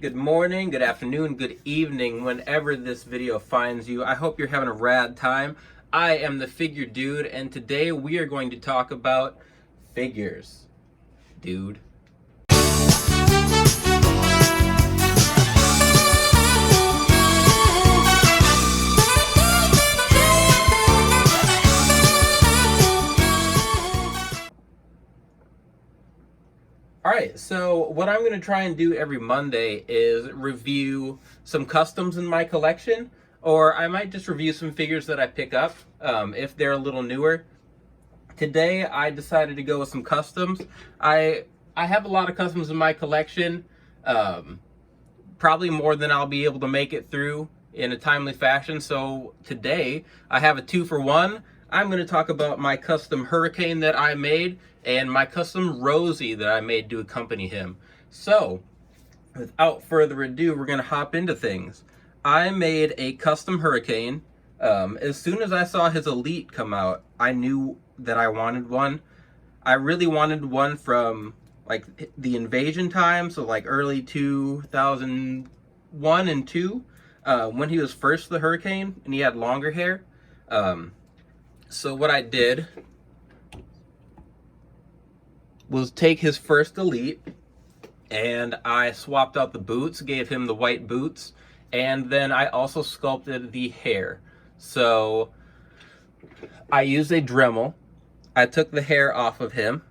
Good morning, good afternoon, good evening, whenever this video finds you. I hope you're having a rad time. I am the Figure Dude, and today we are going to talk about figures, dude. Alright, so what I'm going to try and do every Monday is review some customs in my collection, or I might just review some figures that I pick up if they're a little newer. Today I decided to go with some customs. I have a lot of customs in my collection, probably more than I'll be able to make it through in a timely fashion, so today I have a 2-for-1. I'm going to talk about my custom Hurricane that I made and my custom Rosey that I made to accompany him. So, without further ado, we're going to hop into things. I made a custom Hurricane. As soon as I saw his Elite come out, I knew that I wanted one. I really wanted one from like the Invasion time, so like early 2001 and 2, when he was first the Hurricane and he had longer hair. So what I did was take his first Elite and I swapped out the boots, gave him the white boots, and then I also sculpted the hair. So I used a Dremel. I took the hair off of him.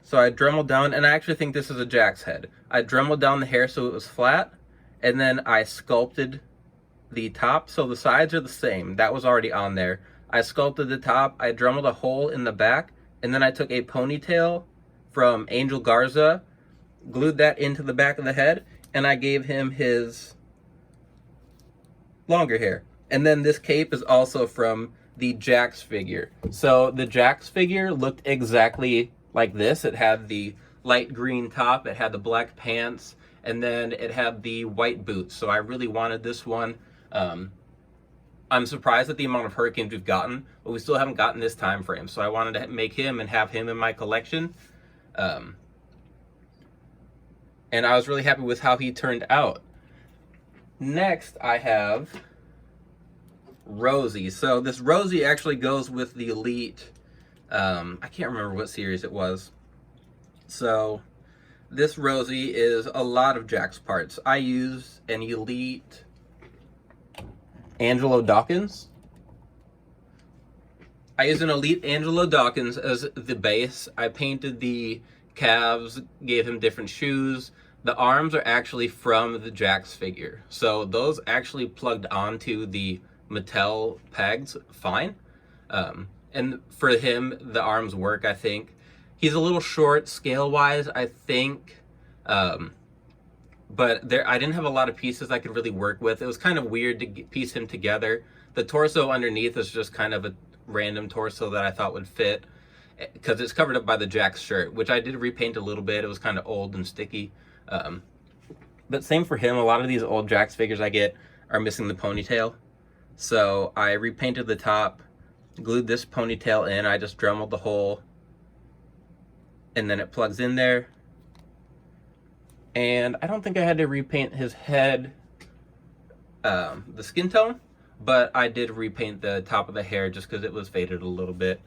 So I Dremeled down, and I actually think this is a Jack's head. I Dremeled down the hair so it was flat, and then I sculpted the top, so the sides are the same. That was already on there. I sculpted the top, I Dremeled a hole in the back, and then I took a ponytail from Angel Garza, glued that into the back of the head, and I gave him his longer hair. And then this cape is also from the Jax figure. So the Jax figure looked exactly like this. It had the light green top, it had the black pants, and then it had the white boots. So I really wanted this one. I'm surprised at the amount of Hurricanes we've gotten, but we still haven't gotten this time frame. So I wanted to make him and have him in my collection. And I was really happy with how he turned out. Next, I have Rosey. So this Rosey actually goes with the Elite. I can't remember what series it was. So this Rosey is a lot of Jack's parts. I use an Elite Angelo Dawkins. I used an Elite Angelo Dawkins as the base. I painted the calves, gave him different shoes. The arms are actually from the Jax figure. So those actually plugged onto the Mattel pegs fine. And for him, the arms work, I think. He's a little short scale-wise, I think. But I didn't have a lot of pieces I could really work with. It was kind of weird to piece him together. The torso underneath is just kind of a random torso that I thought would fit, because it's covered up by the Jax shirt, which I did repaint a little bit. It was kind of old and sticky. But same for him. A lot of these old Jax figures I get are missing the ponytail. So I repainted the top, glued this ponytail in. I just Dremeled the hole, and then it plugs in there. And I don't think I had to repaint his head, the skin tone, but I did repaint the top of the hair just because it was faded a little bit.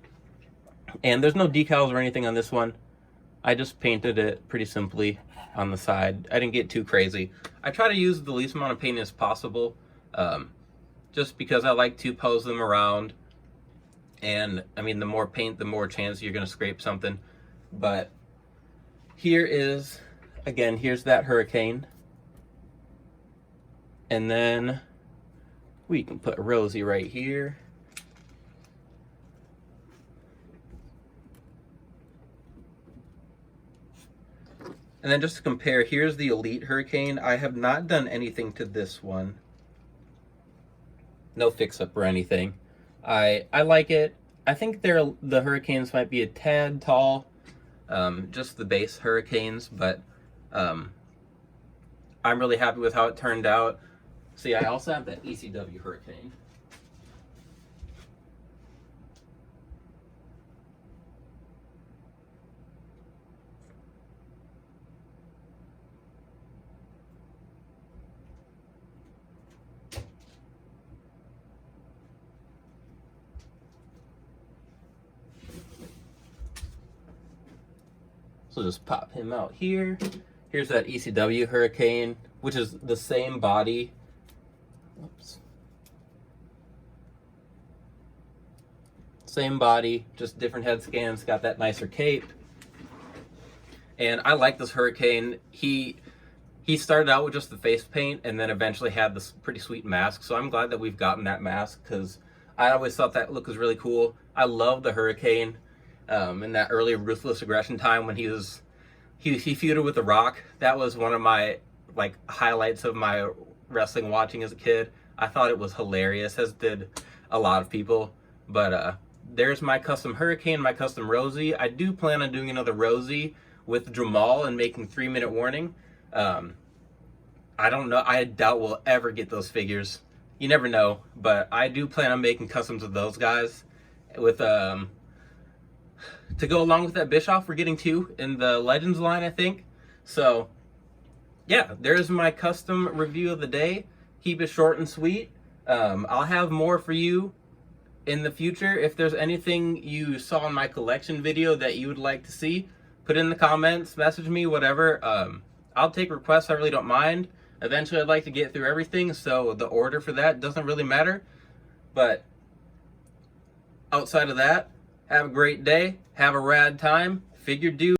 And there's no decals or anything on this one. I just painted it pretty simply on the side. I didn't get too crazy. I try to use the least amount of paint as possible, just because I like to pose them around. And I mean, the more paint, the more chance you're going to scrape something. But here is, again, here's that Hurricane. And then we can put Rosey right here. And then just to compare, here's the Elite Hurricane. I have not done anything to this one. No fix-up or anything. I like it. I think the Hurricanes might be a tad tall, just the base Hurricanes, but I'm really happy with how it turned out. See, I also have that ECW Hurricane. So just pop him out here. Here's that ECW Hurricane, which is the same body. Oops. Same body, just different head scans, got that nicer cape. And I like this Hurricane. He started out with just the face paint and then eventually had this pretty sweet mask. So I'm glad that we've gotten that mask because I always thought that look was really cool. I love the Hurricane in that early Ruthless Aggression time when he feuded with The Rock. That was one of my like highlights of my wrestling watching as a kid. I thought it was hilarious, as did a lot of people. But there's my custom Hurricane, my custom Rosey. I do plan on doing another Rosey with Jamal and making 3-minute warning. I don't know. I doubt we'll ever get those figures. You never know, but I do plan on making customs of those guys with to go along with that Bischoff. We're getting 2 in the Legends line, I think. So yeah, there's my custom review of the day. Keep it short and sweet. I'll have more for you in the future. If there's anything you saw in my collection video that you would like to see, put it in the comments, message me, whatever. I'll take requests. I really don't mind. Eventually, I'd like to get through everything, so the order for that doesn't really matter. But outside of that, have a great day. Have a rad time. Figure dude.